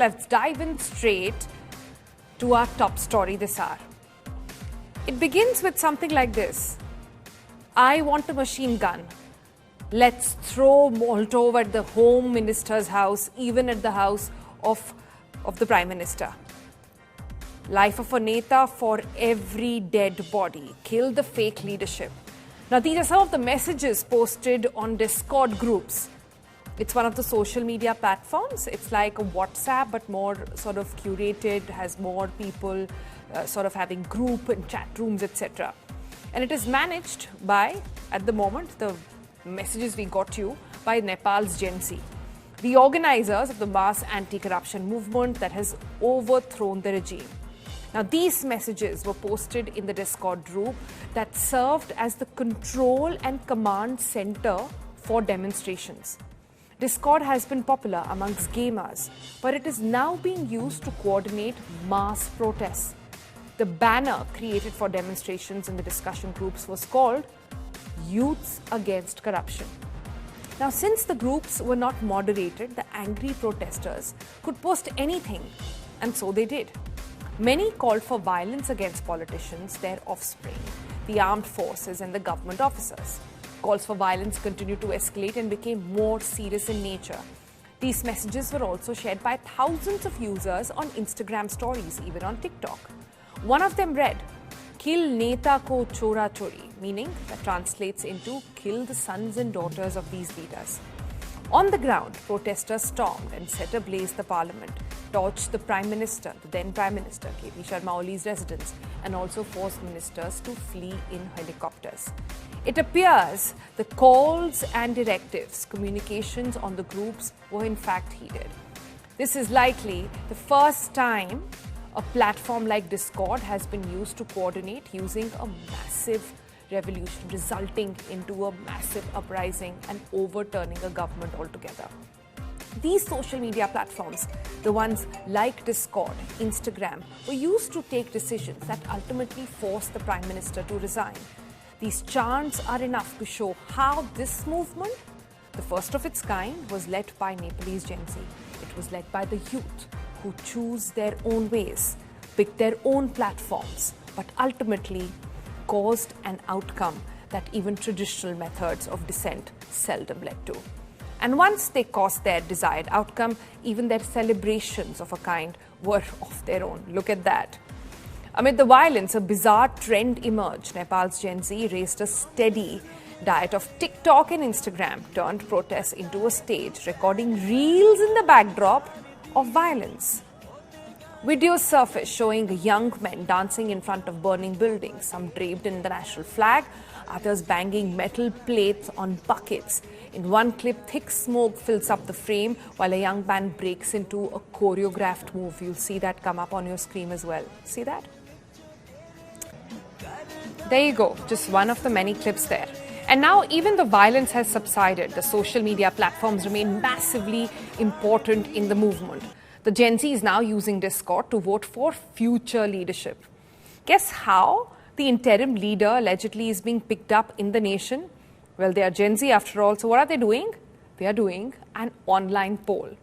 let's dive in straight to our top story this hour. It begins with something like this. I want a machine gun. Let's throw Molotov at the Home Minister's house, even at the house of the Prime Minister. Life of a Neta for every dead body. Kill the fake leadership. Now, these are some of the messages posted on Discord groups. It's one of the social media platforms. It's like a WhatsApp, but more sort of curated, has more people sort of having group and chat rooms, etc. And it is managed by, at the moment, the messages we got you, by Nepal's Gen Z, the organizers of the mass anti-corruption movement that has overthrown the regime. Now, these messages were posted in the Discord group that served as the control and command center for demonstrations. Discord has been popular amongst gamers, but it is now being used to coordinate mass protests. The banner created for demonstrations in the discussion groups was called Youths Against Corruption. Now, since the groups were not moderated, the angry protesters could post anything, and so they did. Many called for violence against politicians, their offspring, the armed forces and the government officers. Calls for violence continued to escalate and became more serious in nature. These messages were also shared by thousands of users on Instagram stories, even on TikTok. One of them read, "Kill Neta ko chora chori," meaning that translates into kill the sons and daughters of these leaders. On the ground, protesters stormed and set ablaze the parliament, torched the Prime Minister, the then Prime Minister, K.V. Sharma Oli's residence, and also forced ministers to flee in helicopters. It appears the calls and directives, communications on the groups were in fact heeded. This is likely the first time a platform like Discord has been used to coordinate using a massive revolution, resulting into a massive uprising and overturning a government altogether. These social media platforms, the ones like Discord, Instagram, were used to take decisions that ultimately forced the Prime Minister to resign. These chants are enough to show how this movement, the first of its kind, was led by Nepalese Gen Z. It was led by the youth who choose their own ways, pick their own platforms, but ultimately caused an outcome that even traditional methods of dissent seldom led to. And once they caused their desired outcome, even their celebrations of a kind were of their own. Look at that. Amid the violence, a bizarre trend emerged. Nepal's Gen Z raised a steady diet of TikTok and Instagram, turned protests into a stage, recording reels in the backdrop of violence. Videos surfaced showing young men dancing in front of burning buildings, some draped in the national flag, others banging metal plates on buckets. In one clip, thick smoke fills up the frame while a young man breaks into a choreographed move. You'll see that come up on your screen as well. See that? There you go, just one of the many clips there. And now even the violence has subsided. The social media platforms remain massively important in the movement. The Gen Z is now using Discord to vote for future leadership. Guess how the interim leader allegedly is being picked up in the nation? Well, they are Gen Z after all, so what are they doing? They are doing an online poll.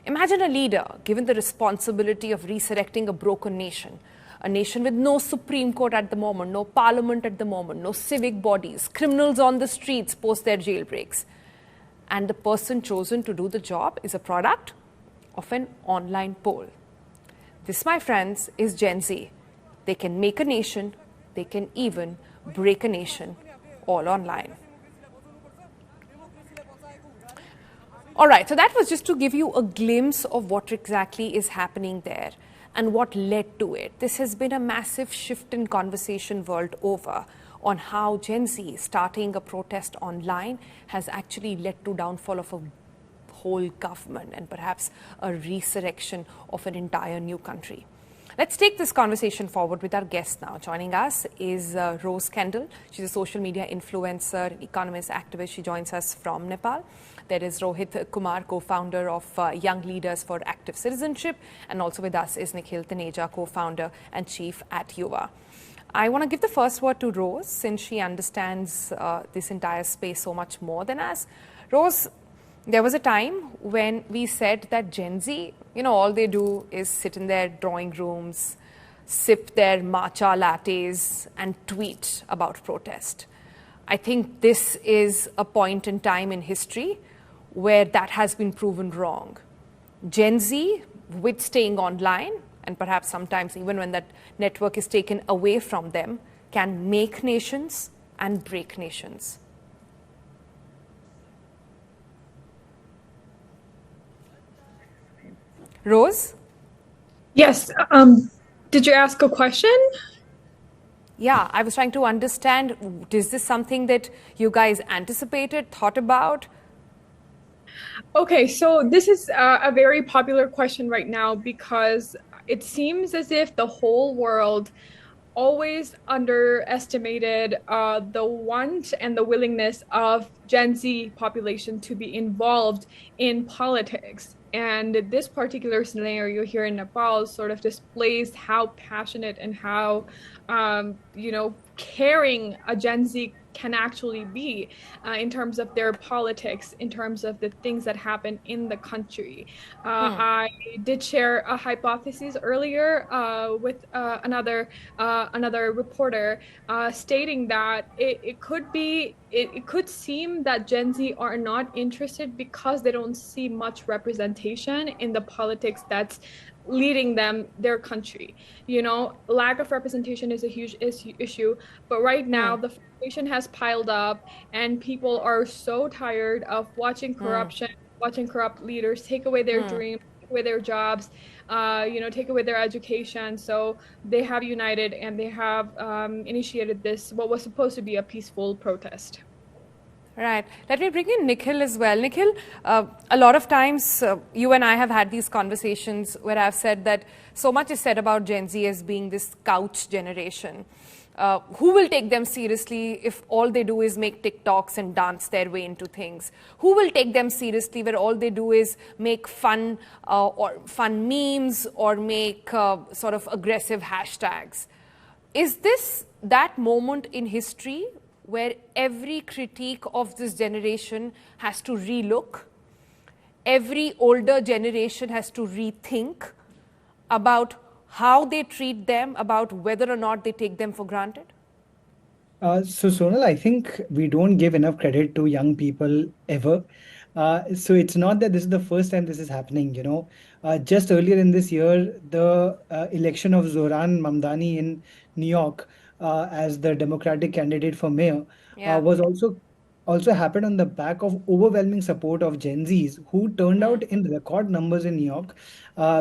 Imagine a leader given the responsibility of resurrecting a broken nation. A nation with no Supreme Court at the moment, no parliament at the moment, no civic bodies, criminals on the streets post their jailbreaks. And the person chosen to do the job is a product of an online poll. This, my friends, is Gen Z. They can make a nation, they can even break a nation, all online. All right, so that was just to give you a glimpse of what exactly is happening there and what led to it. This has been a massive shift in conversation world over on how Gen Z starting a protest online has actually led to downfall of a whole government and perhaps a resurrection of an entire new country. Let's take this conversation forward with our guest now. Joining us is Rose Kendall. She's a social media influencer, economist, activist. She joins us from Nepal. There is Rohit Kumar, co-founder of Young Leaders for Active Citizenship. And also with us is Nikhil Taneja, co-founder and chief at Yuva. I want to give the first word to Rose, since she understands this entire space so much more than us. Rose, There was a time when we said that Gen Z, all they do is sit in their drawing rooms, sip their matcha lattes, and tweet about protest. I think this is a point in time in history where that has been proven wrong. Gen Z, with staying online, and perhaps sometimes even when that network is taken away from them, can make nations and break nations. Rose? Yes. Did you ask a question? Yeah, I was trying to understand, is this something that you guys anticipated, thought about? Okay, so this is a very popular question right now because it seems as if the whole world always underestimated the want and the willingness of Gen Z population to be involved in politics. And this particular scenario here in Nepal sort of displays how passionate and how, caring a Gen Z can actually be in terms of their politics, in terms of the things that happen in the country. I did share a hypothesis earlier with another reporter stating that it could seem that Gen Z are not interested because they don't see much representation in the politics that's leading their country. Lack of representation is a huge issue, but right now the frustration has piled up and people are so tired of watching corruption, watching corrupt leaders take away their dreams, take away their jobs, take away their education. So they have united and they have initiated this, what was supposed to be a peaceful protest. Right. Let me bring in Nikhil as well. Nikhil, a lot of times you and I have had these conversations where I've said that so much is said about Gen Z as being this couch generation. Who will take them seriously if all they do is make TikToks and dance their way into things? Who will take them seriously where all they do is make fun or fun memes or make sort of aggressive hashtags? Is this that moment in history where every critique of this generation has to relook? Every older generation has to rethink about how they treat them, about whether or not they take them for granted? So Sonal, I think we don't give enough credit to young people ever. So it's not that this is the first time this is happening. Just earlier in this year, the election of Zoran Mamdani in New York as the Democratic candidate for mayor was also happened on the back of overwhelming support of Gen Zs who turned out in record numbers in New York,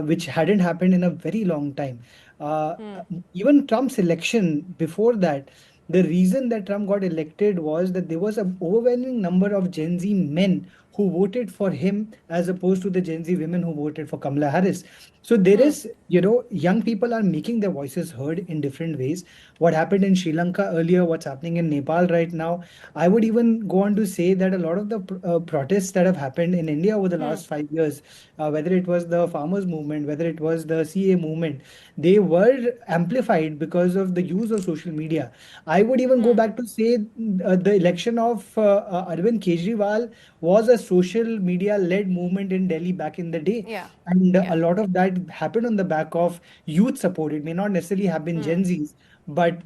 which hadn't happened in a very long time. Uh, Even Trump's election before that, the reason that Trump got elected was that there was an overwhelming number of Gen Z men who voted for him as opposed to the Gen Z women who voted for Kamala Harris. So there is, young people are making their voices heard in different ways. What happened in Sri Lanka earlier, what's happening in Nepal right now. I would even go on to say that a lot of the protests that have happened in India over the last 5 years, whether it was the farmers movement, whether it was the CA movement, they were amplified because of the use of social media. I would even go back to say the election of Arvind Kejriwal was a social media led movement in Delhi back in the day. Yeah. And Yeah. a lot of that happened on the back of youth support. It may not necessarily have been Gen Zs, but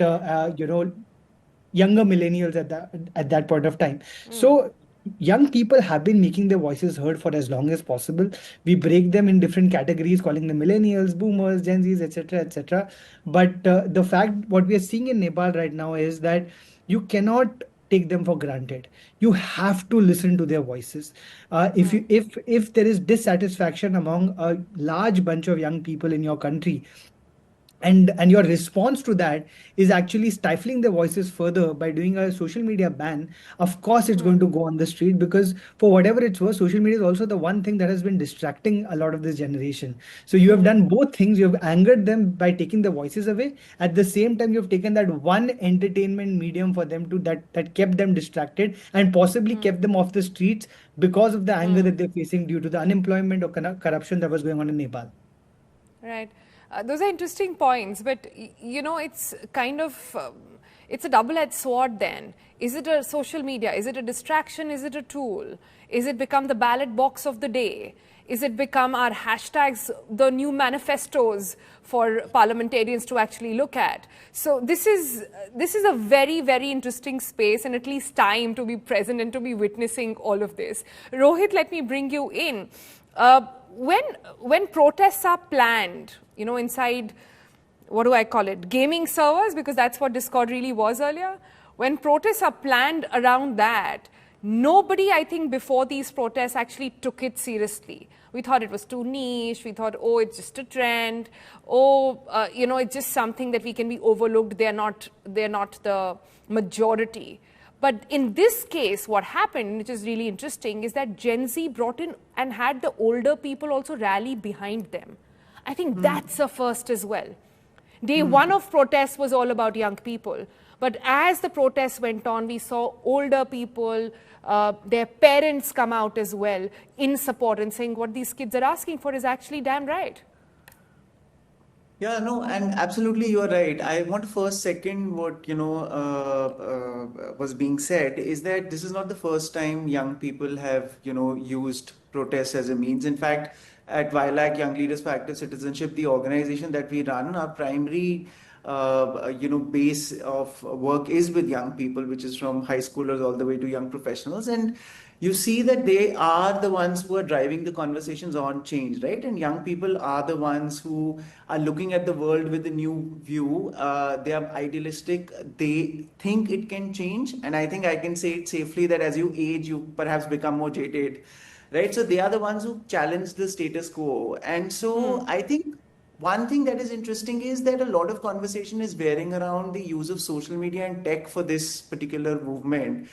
younger millennials at that point of time. So young people have been making their voices heard for as long as possible. We break them in different categories, calling them millennials, boomers, Gen Zs, etc., etc. But the fact what we are seeing in Nepal right now is that you cannot take them for granted. You have to listen to their voices. If there is dissatisfaction among a large bunch of young people in your country, and your response to that is actually stifling their voices further by doing a social media ban, of course it's going to go on the street, because for whatever it's worth, social media is also the one thing that has been distracting a lot of this generation. So you have done both things. You have angered them by taking their voices away. At the same time, you have taken that one entertainment medium for them to that kept them distracted and possibly kept them off the streets because of the anger that they're facing due to the unemployment or corruption that was going on in Nepal. Right. Those are interesting points, but it's kind of It's a double-edged sword then. Is it a social media? Is it a distraction? Is it a tool? Is it become the ballot box of the day? Is it become our hashtags, the new manifestos for parliamentarians to actually look at? So this is a very, very interesting space, and at least time to be present and to be witnessing all of this. Rohit, let me bring you in. When protests are planned, inside, what do I call it, gaming servers, because that's what Discord really was earlier. When protests are planned around that, nobody, I think, before these protests actually took it seriously. We thought it was too niche. We thought, oh, it's just a trend. Oh, it's just something that we can be overlooked. They're not the majority. But in this case, what happened, which is really interesting, is that Gen Z brought in and had the older people also rally behind them. I think that's a first as well. Day one of protests was all about young people. But as the protests went on, we saw older people, their parents come out as well in support and saying what these kids are asking for is actually damn right. Yeah, no, and absolutely you are right. I want to first second what was being said is that this is not the first time young people have used protests as a means. In fact, at YLAC Young Leaders for Active Citizenship, the organization that we run, our primary base of work is with young people, which is from high schoolers all the way to young professionals. And you see that they are the ones who are driving the conversations on change, right? And young people are the ones who are looking at the world with a new view. They are idealistic. They think it can change. And I think I can say it safely that as you age, you perhaps become more jaded, right? So they are the ones who challenge the status quo. And so I think one thing that is interesting is that a lot of conversation is bearing around the use of social media and tech for this particular movement.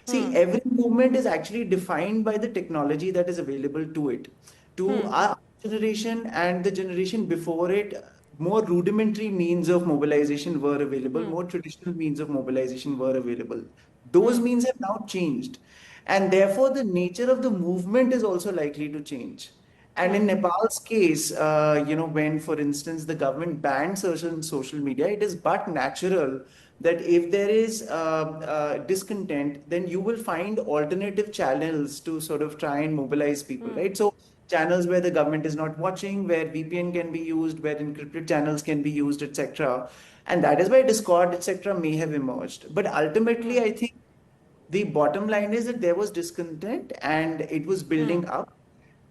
See, every movement is actually defined by the technology that is available to it. To our generation and the generation before it, more rudimentary means of mobilization were available, more traditional means of mobilization were available. Those means have now changed. And therefore, the nature of the movement is also likely to change. And in Nepal's case, when, for instance, the government banned certain social media, it is but natural that if there is discontent, then you will find alternative channels to sort of try and mobilize people, right? So channels where the government is not watching, where VPN can be used, where encrypted channels can be used, etc. And that is why Discord, etc., may have emerged. But ultimately, I think the bottom line is that there was discontent and it was building up.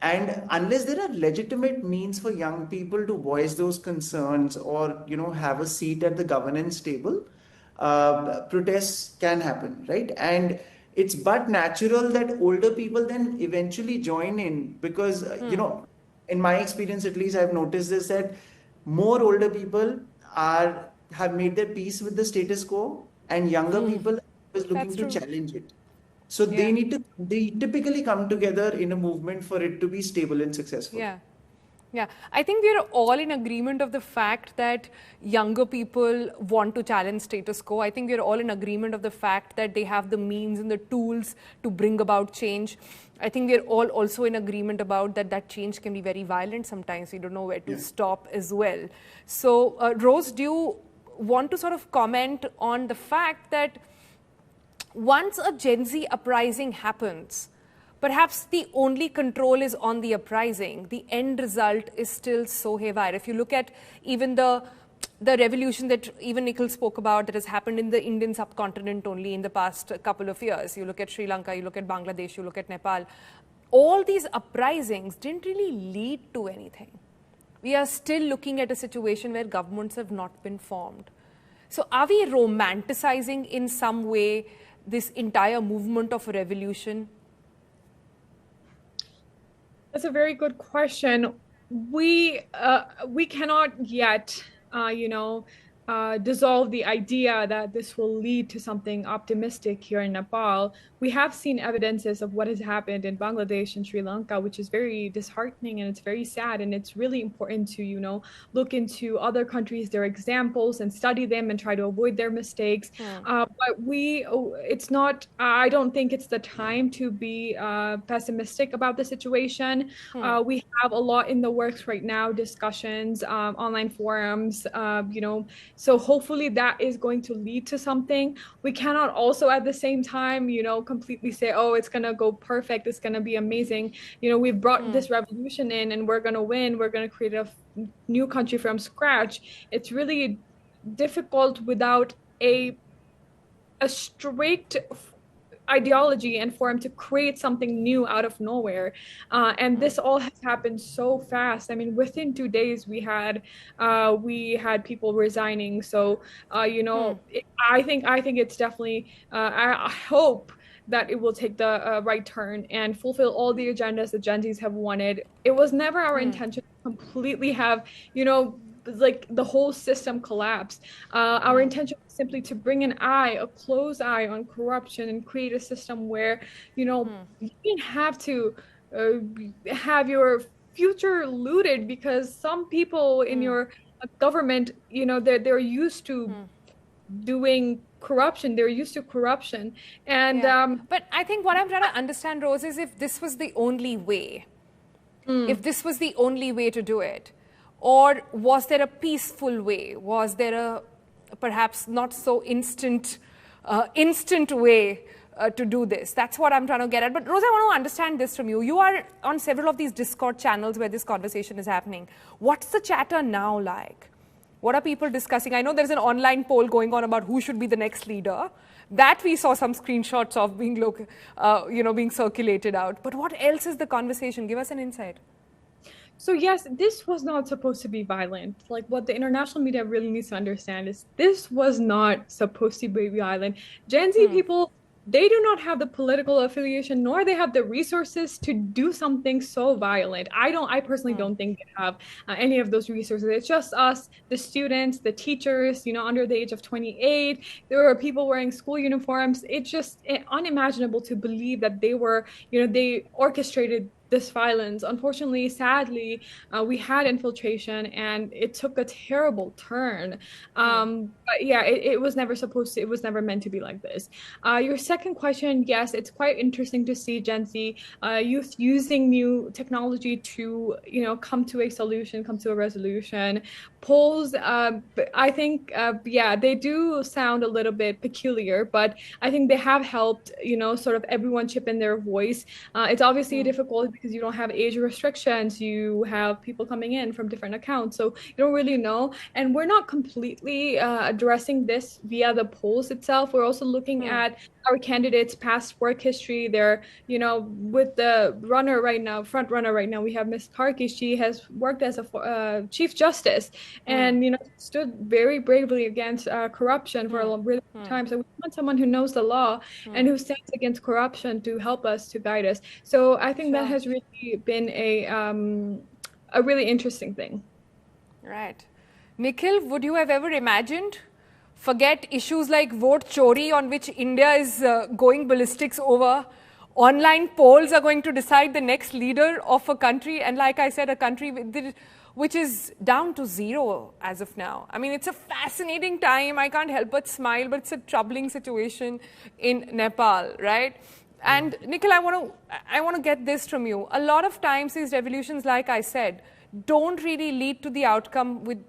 And unless there are legitimate means for young people to voice those concerns or have a seat at the governance table, protests can happen, right? And it's but natural that older people then eventually join in because in my experience at least, I've noticed this that more older people have made their peace with the status quo, and younger people are looking to challenge it. So they typically come together in a movement for it to be stable and successful. Yeah, I think we're all in agreement of the fact that younger people want to challenge status quo. I think we're all in agreement of the fact that they have the means and the tools to bring about change. I think we're all also in agreement about that change can be very violent sometimes. We don't know where to stop as well. So, Rose, do you want to sort of comment on the fact that once a Gen Z uprising happens, perhaps the only control is on the uprising. The end result is still so haywire. If you look at even the revolution that even Nikhil spoke about that has happened in the Indian subcontinent only in the past couple of years. You look at Sri Lanka, you look at Bangladesh, you look at Nepal. All these uprisings didn't really lead to anything. We are still looking at a situation where governments have not been formed. So are we romanticizing in some way this entire movement of revolution? That's a very good question. We cannot yet, dissolve the idea that this will lead to something optimistic here in Nepal. We have seen evidences of what has happened in Bangladesh and Sri Lanka, which is very disheartening and it's very sad. And it's really important to, look into other countries, their examples, and study them and try to avoid their mistakes. But I don't think it's the time to be pessimistic about the situation. We have a lot in the works right now, discussions, online forums, So hopefully that is going to lead to something. We cannot also at the same time, completely say, oh, it's going to go perfect, it's going to be amazing. We've brought this revolution in and we're going to win, we're going to create a new country from scratch. It's really difficult without a strict ideology and for him to create something new out of nowhere. And this all has happened so fast. I mean, within 2 days we had people resigning. So I think it's definitely I hope that it will take the right turn and fulfill all the agendas that Gen Zs have wanted. It was never our intention to completely have, like the whole system collapse. Our intention was simply to bring a close eye on corruption and create a system where, you didn't have to have your future looted because some people in your government, they're used to doing corruption. They're used to corruption. And but I think what I'm trying to understand, Rose, is if this was the only way, if this was the only way to do it, or was there a peaceful way? Was there a perhaps not so instant way to do this? That's what I'm trying to get at. But Rose, I want to understand this from you. You are on several of these Discord channels where this conversation is happening. What's the chatter now like? What are people discussing? I know there's an online poll going on about who should be the next leader. That we saw some screenshots of being circulated out. But what else is the conversation? Give us an insight. So yes, this was not supposed to be violent. Like what the international media really needs to understand is this was not supposed to be violent. Gen Z people, they do not have the political affiliation, nor they have the resources to do something so violent. I personally don't think they have any of those resources. It's just us, the students, the teachers, under the age of 28. There were people wearing school uniforms. It's just unimaginable to believe that they orchestrated this violence. Unfortunately, sadly, we had infiltration and it took a terrible turn. But yeah, it was never it was never meant to be like this. Your second question, yes, it's quite interesting to see Gen Z youth using new technology to, come to a solution, come to a resolution. Polls, I think, yeah, they do sound a little bit peculiar, but I think they have helped, sort of everyone chip in their voice. It's obviously difficult because you don't have age restrictions. You have people coming in from different accounts, so you don't really know. And we're not completely addressing this via the polls itself. We're also looking at our candidates' past work history. They're, with the front runner right now, we have Ms. Karki. She has worked as a Chief Justice and, stood very bravely against corruption for a really long time. So we want someone who knows the law and who stands against corruption to help us, to guide us. So I think that has really been a really interesting thing. Right. Nikhil, would you have ever imagined? Forget issues like vote chori, on which India is going ballistics over. Online polls are going to decide the next leader of a country. And like I said, a country which is down to zero as of now. I mean, it's a fascinating time. I can't help but smile, but it's a troubling situation in Nepal, right? And Nikhil, I want to get this from you. A lot of times these revolutions, like I said, don't really lead to the outcome with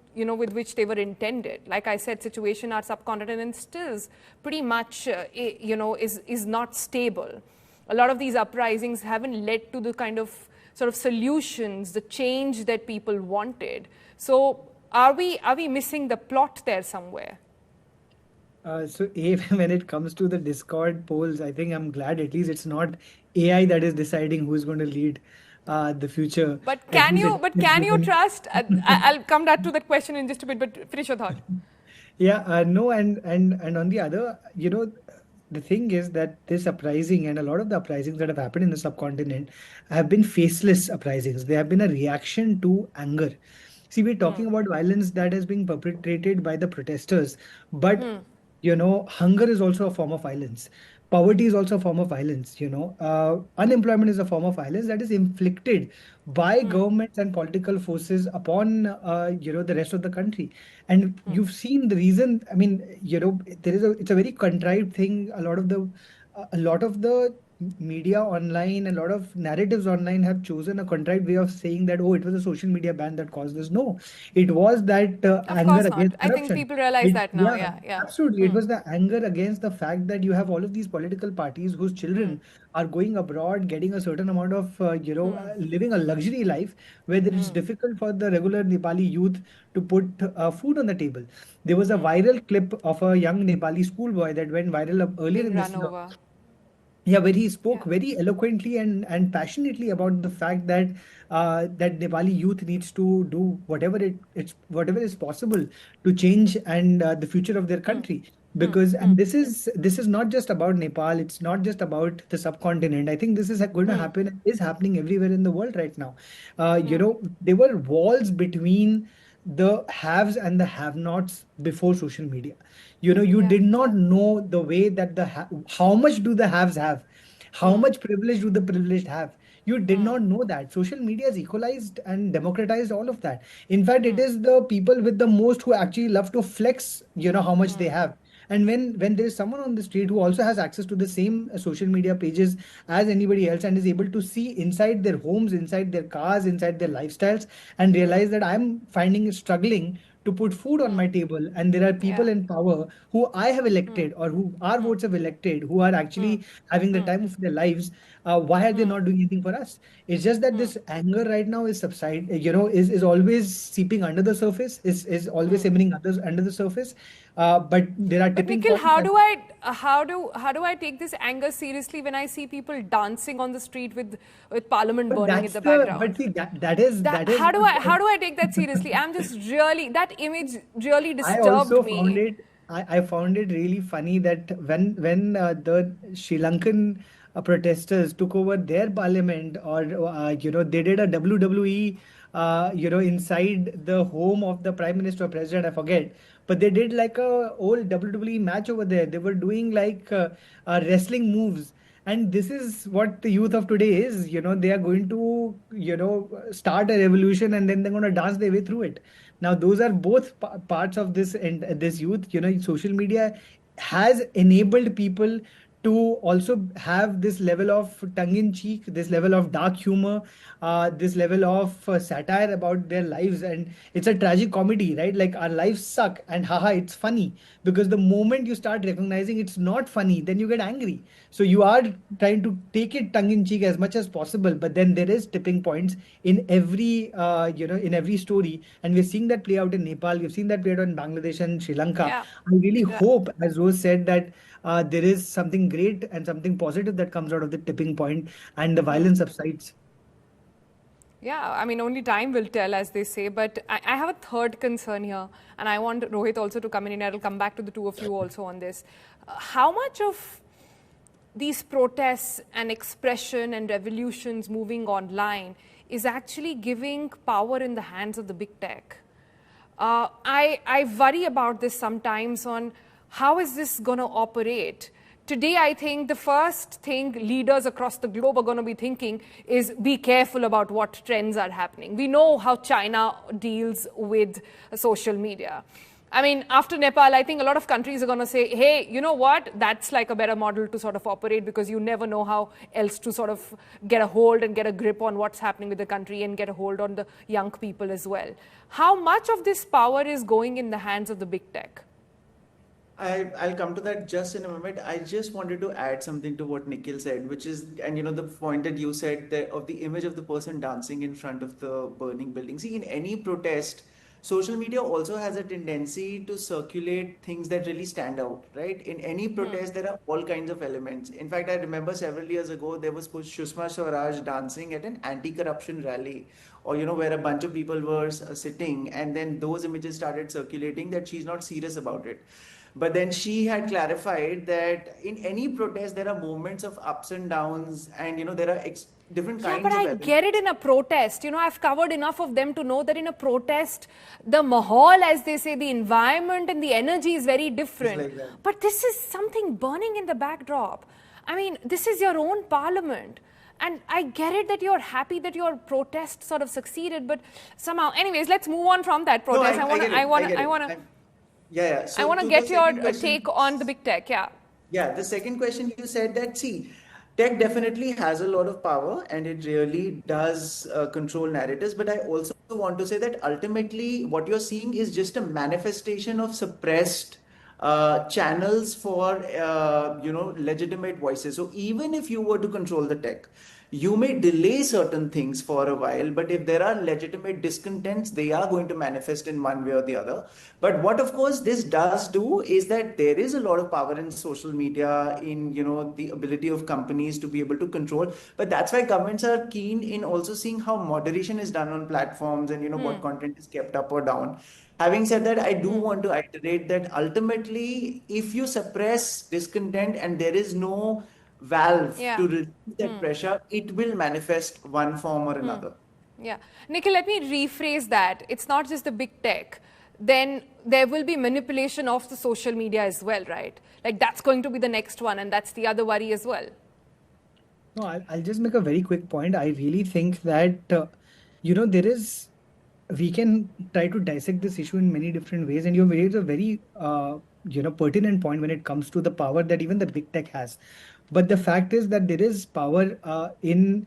which they were intended. Like I said, situation our subcontinent instills pretty much, is not stable. A lot of these uprisings haven't led to the kind of sort of solutions, the change that people wanted. So are we missing the plot there somewhere? When it comes to the Discord polls, I think I'm glad at least it's not AI that is deciding who's going to lead the future. But can you trust? I'll come back to that question in just a bit. But finish your thought. Yeah, no, and on the other, the thing is that this uprising and a lot of the uprisings that have happened in the subcontinent have been faceless uprisings. They have been a reaction to anger. See, we're talking about violence that is being perpetrated by the protesters, but hunger is also a form of violence. Poverty is also a form of violence. Unemployment is a form of violence that is inflicted by governments and political forces upon the rest of the country. And you've seen the reason. I mean, it's a very contrived thing. A lot of the media online, a lot of narratives online have chosen a contrived way of saying that, oh, it was a social media ban that caused this. No, it was that Of anger course not. against I think corruption. people realize It, that now. yeah, Yeah, yeah. absolutely. It was the anger against the fact that you have all of these political parties whose children are going abroad, getting a certain amount of, living a luxury life where it is difficult for the regular Nepali youth to put food on the table. There was a viral clip of a young Nepali schoolboy that went viral earlier Being in this run year. over. Yeah, where he spoke Yeah. very eloquently and passionately about the fact that that Nepali youth needs to do whatever is possible to change and the future of their country. Because and this is not just about Nepal, it's not just about the subcontinent. I think this is going to happen and is happening everywhere in the world right now. There were walls between the haves and the have-nots before social media. You Yeah. did not know the way that how much do the haves have, how much privilege do the privileged have. You did not know that social media has equalized and democratized all of that. In fact, it is the people with the most who actually love to flex, how much they have. And when there is someone on the street who also has access to the same social media pages as anybody else and is able to see inside their homes, inside their cars, inside their lifestyles, and realize that I'm finding it struggling to put food on my table, and there are people Yeah. in power who I have elected or who our votes have elected, who are actually having the time of their lives. Why are they not doing anything for us? It's just that this anger right now is is always seeping under the surface, is always simmering under the surface. But there are But tipping Nikhil, points. how do I take this anger seriously when I see people dancing on the street with Parliament But burning in that's the the but background? see that is How do I what how do I take that seriously? I'm just really, that image really I also disturbed found me. it. I found it really funny that when the Sri Lankan protesters took over their parliament, or they did a WWE, inside the home of the prime minister or president. I forget, but they did like a old WWE match over there. They were doing like wrestling moves. And this is what the youth of today is. They are going to, start a revolution and then they're going to dance their way through it. Now, those are both parts of this and this youth. Social media has enabled people to also have this level of tongue in cheek, this level of dark humor, this level of satire about their lives. And it's a tragic comedy, right? Like our lives suck and haha, it's funny. Because the moment you start recognizing it's not funny, then you get angry. So you are trying to take it tongue in cheek as much as possible, but then there is tipping points in every story, and we're seeing that play out in Nepal. We've seen that play out in Bangladesh and Sri Lanka. Yeah. I really Yeah. hope, as Rose said, that there is something great and something positive that comes out of the tipping point, and the violence subsides. Yeah, I mean, only time will tell, as they say. But I have a third concern here, and I want Rohit also to come in, and I'll come back to the two of you also on this. How much of these protests and expression and revolutions moving online is actually giving power in the hands of the big tech? I worry about this sometimes on how is this going to operate. Today, I think the first thing leaders across the globe are going to be thinking is be careful about what trends are happening. We know how China deals with social media. I mean, after Nepal, I think a lot of countries are going to say, hey, you know what? That's like a better model to sort of operate, because you never know how else to sort of get a hold and get a grip on what's happening with the country and get a hold on the young people as well. How much of this power is going in the hands of the big tech? I'll come to that just in a moment. I just wanted to add something to what Nikhil said, which is, and the point that you said that of the image of the person dancing in front of the burning building. See, in any protest, social media also has a tendency to circulate things that really stand out, right? In any protest, there are all kinds of elements. In fact, I remember several years ago, there was Sushma Swaraj dancing at an anti-corruption rally, or where a bunch of people were sitting, and then those images started circulating that she's not serious about it. But then she had clarified that in any protest, there are moments of ups and downs, and there are different Yeah, kinds but of I elements. get it in a protest. I've covered enough of them to know that in a protest, the mahal, as they say, the environment and the energy is very different. Like that. But this is something burning in the backdrop. I mean, this is your own parliament. And I get it that you're happy that your protest sort of succeeded, but somehow, anyways, let's move on from that No, protest. I get it. I want get to. it. Yeah. I want to to get the your second question, take on the big tech. Yeah. Yeah, the second question you said that, see, tech definitely has a lot of power and it really does control narratives. But I also want to say that ultimately, what you're seeing is just a manifestation of suppressed channels for legitimate voices. So even if you were to control the tech, you may delay certain things for a while, but if there are legitimate discontents, they are going to manifest in one way or the other. But what, of course, this does do is that there is a lot of power in social media, in the ability of companies to be able to control. But that's why governments are keen in also seeing how moderation is done on platforms and what content is kept up or down. Having said that, I do want to iterate that ultimately, if you suppress discontent and there is no valve Yeah. to reduce that pressure, it will manifest one form or another. Yeah. Nikhil, let me rephrase that. It's not just the big tech. Then there will be manipulation of the social media as well, right? Like that's going to be the next one, and that's the other worry as well. No, I'll just make a very quick point. I really think that, there is, we can try to dissect this issue in many different ways. And you've raised a very, pertinent point when it comes to the power that even the big tech has. But the fact is that there is power in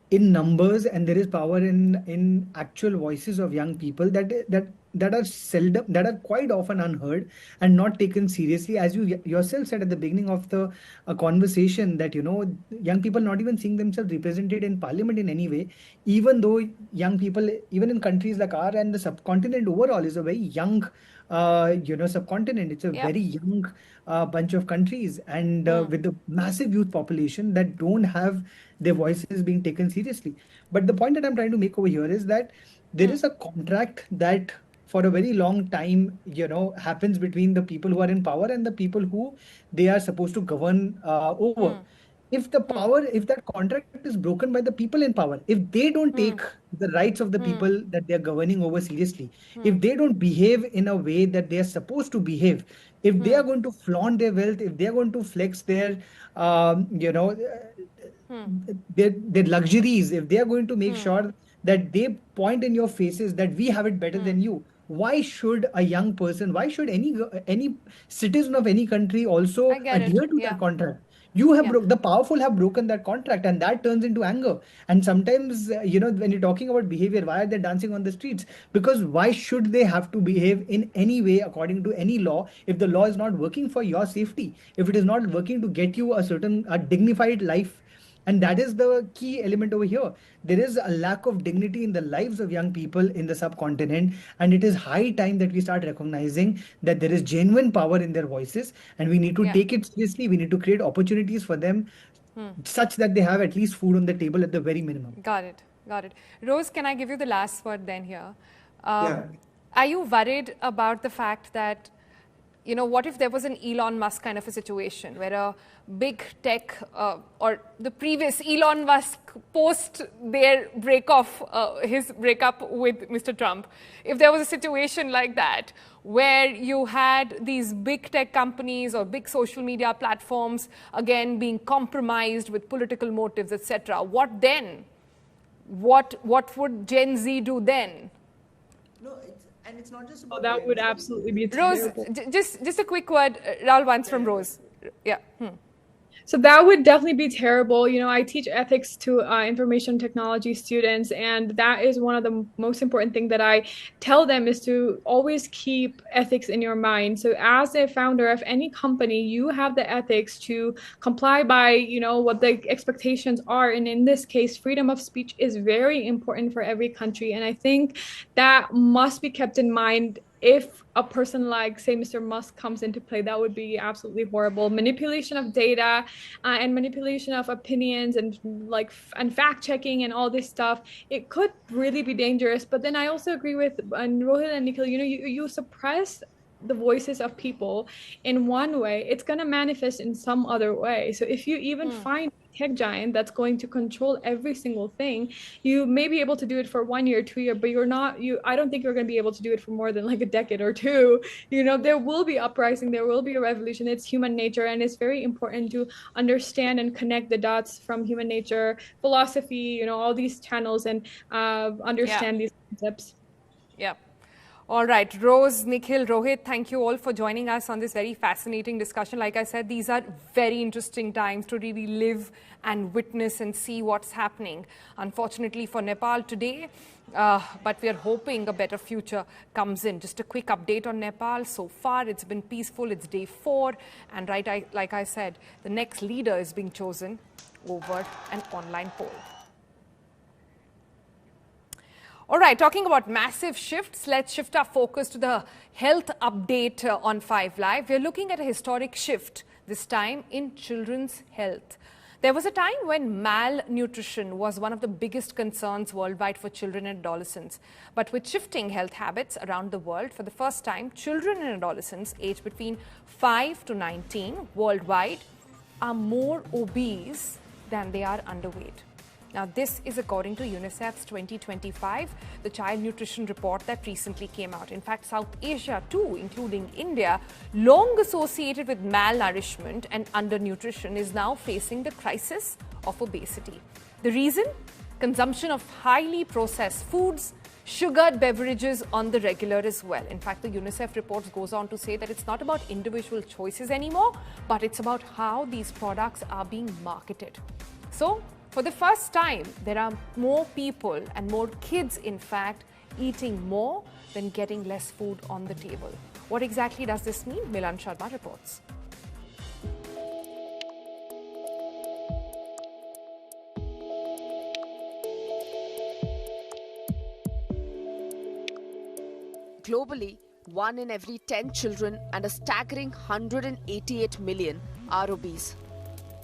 numbers, and there is power in actual voices of young people that are seldom, that are quite often unheard and not taken seriously, as you yourself said at the beginning of the conversation, that young people not even seeing themselves represented in parliament in any way, even though young people, even in countries like our and the subcontinent overall, is a very young subcontinent. It's a Yep. very young bunch of countries, and with the massive youth population that don't have their voices being taken seriously. But the point that I'm trying to make over here is that there is a contract that for a very long time, happens between the people who are in power and the people who they are supposed to govern over. If that contract is broken by the people in power, if they don't take the rights of the people that they're governing over seriously, if they don't behave in a way that they are supposed to behave, if they are going to flaunt their wealth, if they are going to flex their, um, you know, their luxuries, if they are going to make sure that they point in your faces that we have it better than you, why should a young person, why should any citizen of any country also I get it. adhere to Yeah. that contract? You have Yeah. the powerful have broken that contract, and that turns into anger. And sometimes, when you're talking about behavior, why are they dancing on the streets? Because why should they have to behave in any way according to any law if the law is not working for your safety, if it is not working to get you a dignified life? And that is the key element over here. There is a lack of dignity in the lives of young people in the subcontinent, and it is high time that we start recognizing that there is genuine power in their voices, and we need to Yeah. take it seriously. We need to create opportunities for them such that they have at least food on the table at the very minimum. Got it. Got it. Rose, can I give you the last word then here? Yeah. Are you worried about the fact that, what if there was an Elon Musk kind of a situation where a big tech or the previous Elon Musk post their his breakup with Mr. Trump, if there was a situation like that where you had these big tech companies or big social media platforms again being compromised with political motives, etc., what then? What would Gen Z do then? No, it's not just Oh, about that Gen would Z. absolutely be Rose, terrible. just a quick word, Raul, once from Rose. Yeah. So that would definitely be terrible. I teach ethics to information technology students, and that is one of the most important things that I tell them is to always keep ethics in your mind. So as a founder of any company, you have the ethics to comply by, what the expectations are. And in this case, freedom of speech is very important for every country. And I think that must be kept in mind. If a person like, say, Mr. Musk comes into play, that would be absolutely horrible. Manipulation of data and manipulation of opinions and and fact checking and all this stuff, it could really be dangerous. But then I also agree with Rohit and Nikhil, you suppress the voices of people in one way, it's going to manifest in some other way. So if you even find a tech giant that's going to control every single thing, you may be able to do it for 1 year, 2 year, but I don't think you're going to be able to do it for more than like a decade or two. There will be uprising, there will be a revolution. It's human nature, and it's very important to understand and connect the dots from human nature, philosophy, all these channels, and understand these concepts. Yeah. All right, Rose, Nikhil, Rohit, thank you all for joining us on this very fascinating discussion. Like I said, these are very interesting times to really live and witness and see what's happening. Unfortunately for Nepal today, but we are hoping a better future comes in. Just a quick update on Nepal. So far, it's been peaceful. It's day 4. And like I said, the next leader is being chosen over an online poll. All right, talking about massive shifts, let's shift our focus to the health update on 5 Live. We're looking at a historic shift, this time in children's health. There was a time when malnutrition was one of the biggest concerns worldwide for children and adolescents. But with shifting health habits around the world, for the first time, children and adolescents aged between 5 to 19 worldwide are more obese than they are underweight. Now, this is according to UNICEF's 2025, the child nutrition report that recently came out. In fact, South Asia too, including India, long associated with malnourishment and undernutrition, is now facing the crisis of obesity. The reason? Consumption of highly processed foods, sugared beverages on the regular as well. In fact, the UNICEF report goes on to say that it's not about individual choices anymore, but it's about how these products are being marketed. So, for the first time, there are more people and more kids, in fact, eating more than getting less food on the table. What exactly does this mean? Milan Sharma reports. Globally, 1 in every 10 children and a staggering 188 million are obese.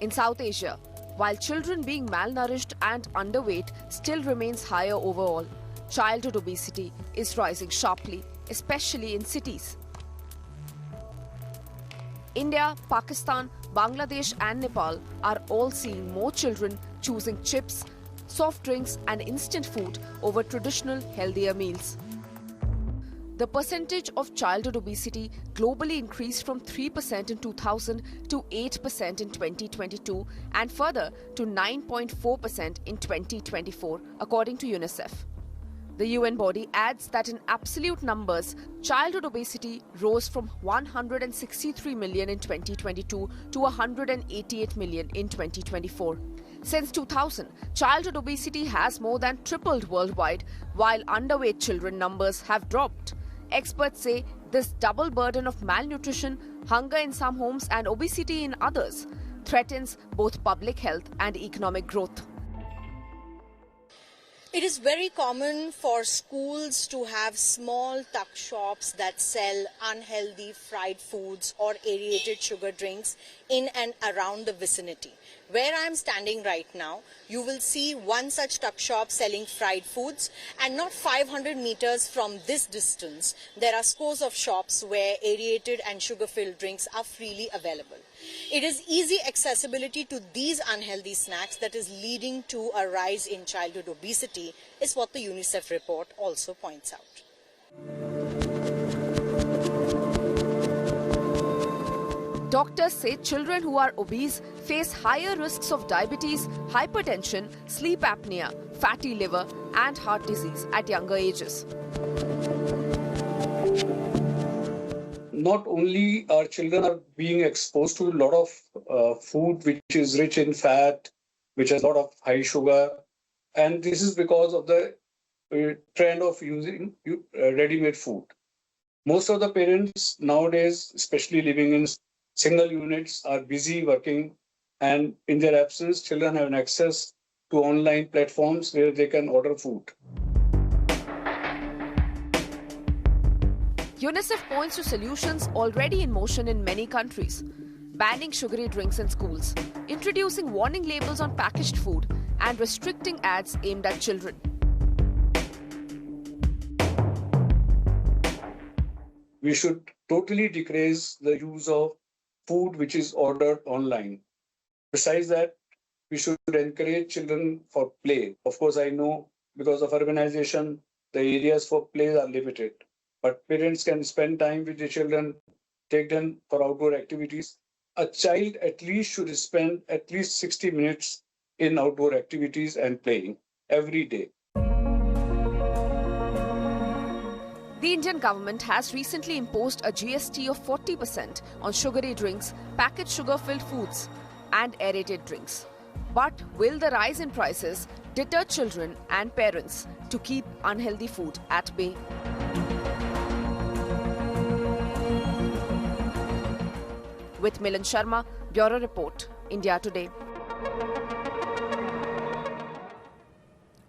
In South Asia, while children being malnourished and underweight still remains higher overall, childhood obesity is rising sharply, especially in cities. India, Pakistan, Bangladesh and Nepal are all seeing more children choosing chips, soft drinks and instant food over traditional healthier meals. The percentage of childhood obesity globally increased from 3% in 2000 to 8% in 2022 and further to 9.4% in 2024, according to UNICEF. The UN body adds that in absolute numbers, childhood obesity rose from 163 million in 2022 to 188 million in 2024. Since 2000, childhood obesity has more than tripled worldwide, while underweight children numbers have dropped. Experts say this double burden of malnutrition, hunger in some homes and obesity in others threatens both public health and economic growth. It is very common for schools to have small tuck shops that sell unhealthy fried foods or aerated sugar drinks in and around the vicinity. Where I am standing right now, you will see one such tuck shop selling fried foods, and not 500 meters from this distance, there are scores of shops where aerated and sugar-filled drinks are freely available. It is easy accessibility to these unhealthy snacks that is leading to a rise in childhood obesity, is what the UNICEF report also points out. Doctors say children who are obese face higher risks of diabetes, hypertension, sleep apnea, fatty liver and heart disease at younger ages. Not only our children are being exposed to a lot of food which is rich in fat, which has a lot of high sugar, and this is because of the trend of using ready-made food. Most of the parents nowadays, especially living in single units, are busy working, and in their absence, children have access to online platforms where they can order food. UNICEF points to solutions already in motion in many countries. Banning sugary drinks in schools, introducing warning labels on packaged food, and restricting ads aimed at children. We should totally decrease the use of food which is ordered online. Besides that, we should encourage children for play. Of course, I know because of urbanization, the areas for play are limited. But parents can spend time with the children, take them for outdoor activities. A child at least should spend at least 60 minutes in outdoor activities and playing every day. The Indian government has recently imposed a GST of 40% on sugary drinks, packaged sugar-filled foods and aerated drinks. But will the rise in prices deter children and parents to keep unhealthy food at bay? With Milan Sharma, Bureau Report, India Today.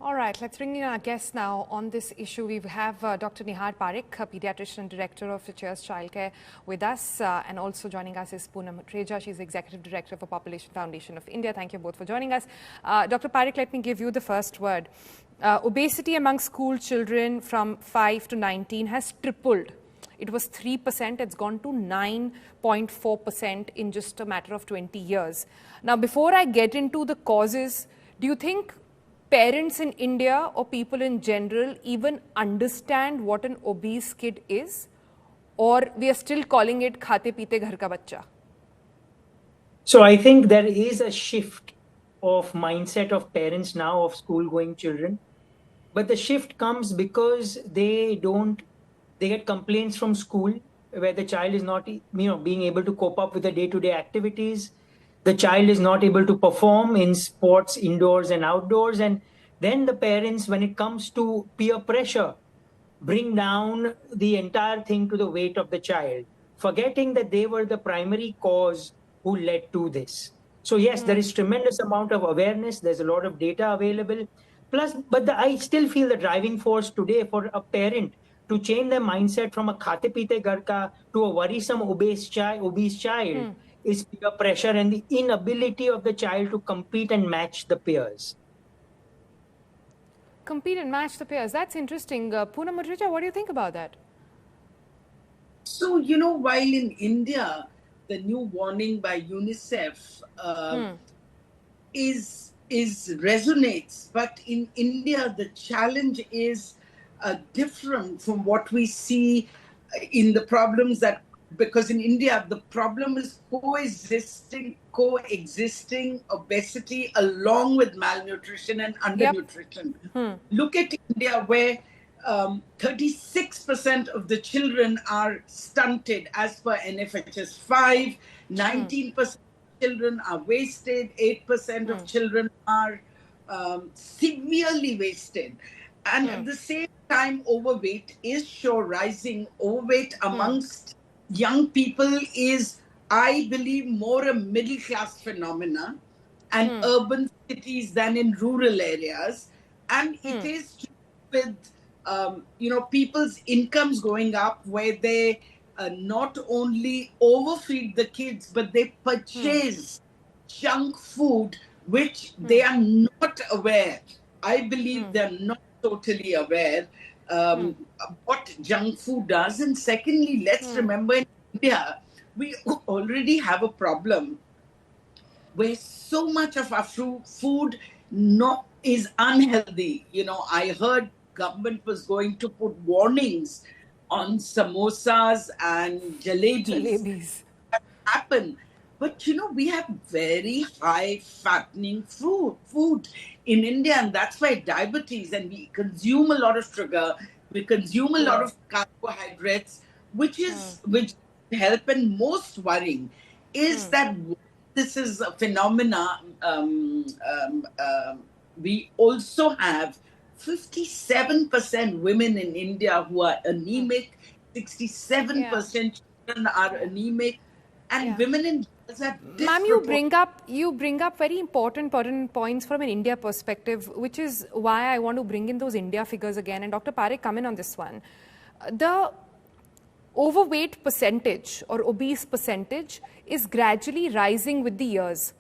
All right, let's bring in our guests now on this issue. We have Dr. Nihar Parekh, a pediatrician and director of Cheers Childcare, with us, and also joining us is Poonam Mehrotra. She's executive director for Population Foundation of India. Thank you both for joining us. Dr. Parekh, let me give you the first word. Obesity among school children from 5 to 19 has tripled. It was 3%, it's gone to 9.4% in just a matter of 20 years. Now, before I get into the causes, do you think parents in India or people in general even understand what an obese kid is? Or we are still calling it khate peete ghar ka bachcha? So I think there is a shift of mindset of parents now of school-going children. But the shift comes because they get complaints from school where the child is not, being able to cope up with the day-to-day activities. The child is not able to perform in sports, indoors and outdoors. And then the parents, when it comes to peer pressure, bring down the entire thing to the weight of the child, forgetting that they were the primary cause who led to this. So yes, there is tremendous amount of awareness. There's a lot of data available. Plus, but I still feel the driving force today for a parent to change their mindset from a khate peete ghar ka to a worrisome obese child is peer pressure and the inability of the child to compete and match the peers. Compete and match the peers. That's interesting. Poonam Mehrotra, what do you think about that? So, while in India, the new warning by UNICEF is resonates, but in India, the challenge is different from what we see in the problems because in India, the problem is coexisting obesity along with malnutrition and undernutrition. Look at India where 36% of the children are stunted as per NFHS 5, 19% of children are wasted, 8% of children are severely wasted. And at the same time, overweight is rising. Overweight amongst young people is, I believe, more a middle class phenomena and urban cities than in rural areas. And it is with, people's incomes going up where they not only overfeed the kids, but they purchase junk food, which they are not aware. I believe they're not totally aware what junk food does. And secondly, let's remember in India, we already have a problem where so much of our food is unhealthy. I heard government was going to put warnings on samosas and jalebis. That happen. But we have very high fattening food in India, and that's why diabetes, and we consume a lot of sugar, we consume a lot of carbohydrates, which help. And most worrying is that this is a phenomena. We also have 57% women in India who are anemic, 67% children are anemic, and women in girls are Ma'am, you bring up very important points from an India perspective, which is why I want to bring in those India figures again. And Dr. Parekh, come in on this one. The overweight percentage or obese percentage is gradually rising with the years.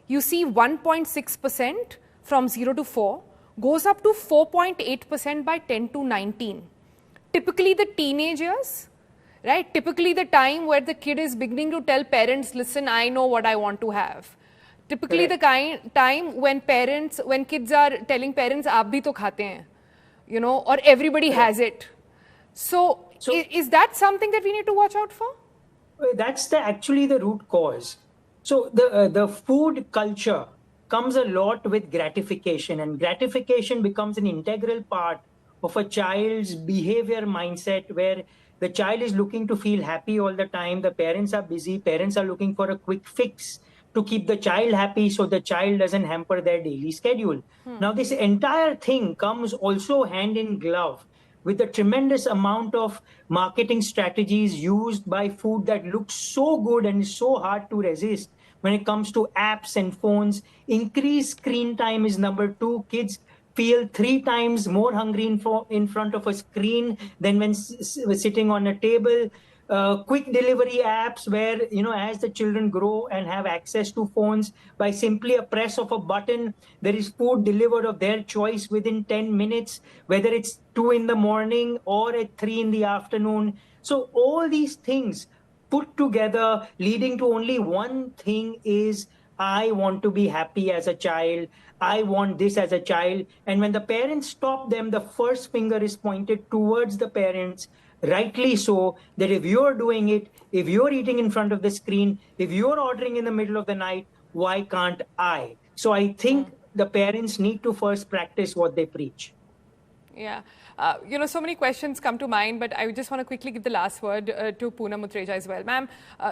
You see 1.6% from 0 to 4 goes up to 4.8% by 10 to 19. Typically the teenage years, right? Typically the time where the kid is beginning to tell parents, listen, I know what I want to have. Typically the time when kids are telling parents, aap bhi to khate hain, or everybody has it. So is that something that we need to watch out for? That's actually the root cause. So the food culture comes a lot with gratification, and gratification becomes an integral part of a child's behavior mindset where the child is looking to feel happy all the time. The parents are busy. Parents are looking for a quick fix to keep the child happy so the child doesn't hamper their daily schedule. Now, this entire thing comes also hand in glove with a tremendous amount of marketing strategies used by food that looks so good and is so hard to resist when it comes to apps and phones. Increased screen time is number two. Kids feel 3 times more hungry in front of a screen than when sitting on a table. Quick delivery apps where, as the children grow and have access to phones, by simply a press of a button, there is food delivered of their choice within 10 minutes, whether it's 2 in the morning or at 3 in the afternoon. So all these things put together leading to only one thing is, I want to be happy as a child. I want this as a child. And when the parents stop them, the first finger is pointed towards the parents, rightly so, that if you're doing it, if you're eating in front of the screen, if you're ordering in the middle of the night, why can't I? So I think the parents need to first practice what they preach. Yeah. So many questions come to mind, but I just want to quickly give the last word to Poonam Mutreja as well. Ma'am,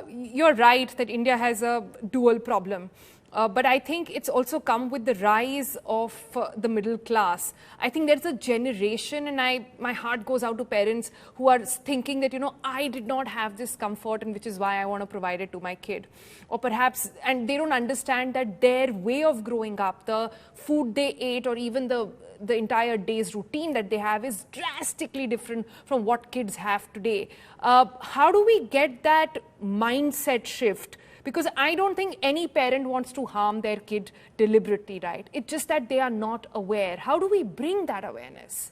you're right that India has a dual problem. But I think it's also come with the rise of the middle class. I think there's a generation, and my heart goes out to parents who are thinking that, I did not have this comfort, and which is why I want to provide it to my kid. Or perhaps, and they don't understand that their way of growing up, the food they ate, or even the entire day's routine that they have is drastically different from what kids have today. How do we get that mindset shift? Because I don't think any parent wants to harm their kid deliberately, right? It's just that they are not aware. How do we bring that awareness?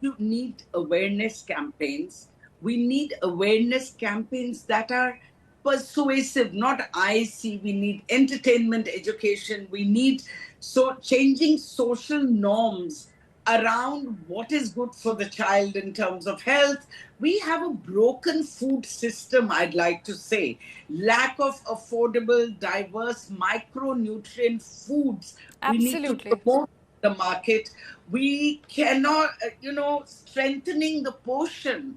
You need awareness campaigns. We need awareness campaigns that are persuasive, not I see. We need entertainment education. We need changing social norms around what is good for the child in terms of health. We have a broken food system, I'd like to say. Lack of affordable, diverse, micronutrient foods. Absolutely. We need to promote the market. We cannot, strengthening the Poshan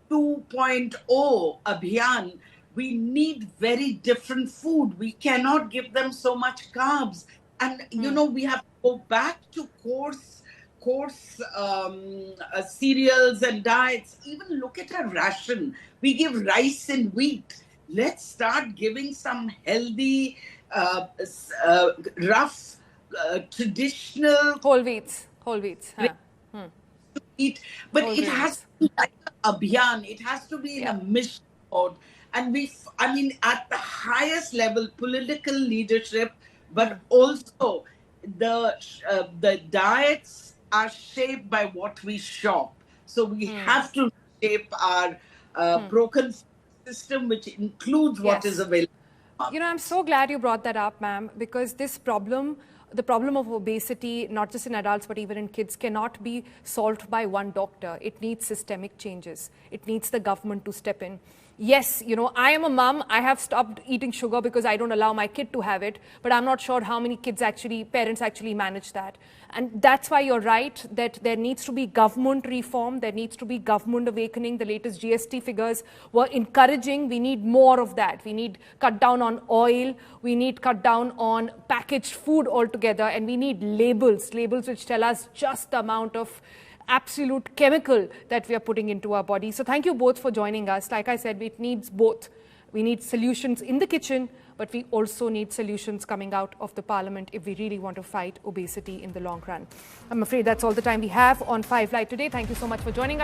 2.0 Abhiyan. We need very different food. We cannot give them so much carbs. And, we have to go back to coarse cereals and diets. Even look at our ration. We give rice and wheat. Let's start giving some healthy, rough, traditional whole wheats. Eat, but it has to be like an abhiyan. It has to be in a mission mode. And at the highest level, political leadership, but also the diets are shaped by what we shop. So we have to shape our broken system, which includes what is available. I'm so glad you brought that up, ma'am, because this problem, the problem of obesity, not just in adults, but even in kids, cannot be solved by one doctor. It needs systemic changes. It needs the government to step in. Yes, I am a mom. I have stopped eating sugar because I don't allow my kid to have it. But I'm not sure how many parents actually manage that. And that's why you're right that there needs to be government reform. There needs to be government awakening. The latest GST figures were encouraging. We need more of that. We need cut down on oil. We need cut down on packaged food altogether. And we need labels which tell us just the amount of absolute chemical that we are putting into our body. So thank you both for joining us. Like I said, it needs both. We need solutions in the kitchen, but we also need solutions coming out of the parliament if we really want to fight obesity in the long run. I'm afraid that's all the time we have on 5 Live today. Thank you so much for joining us.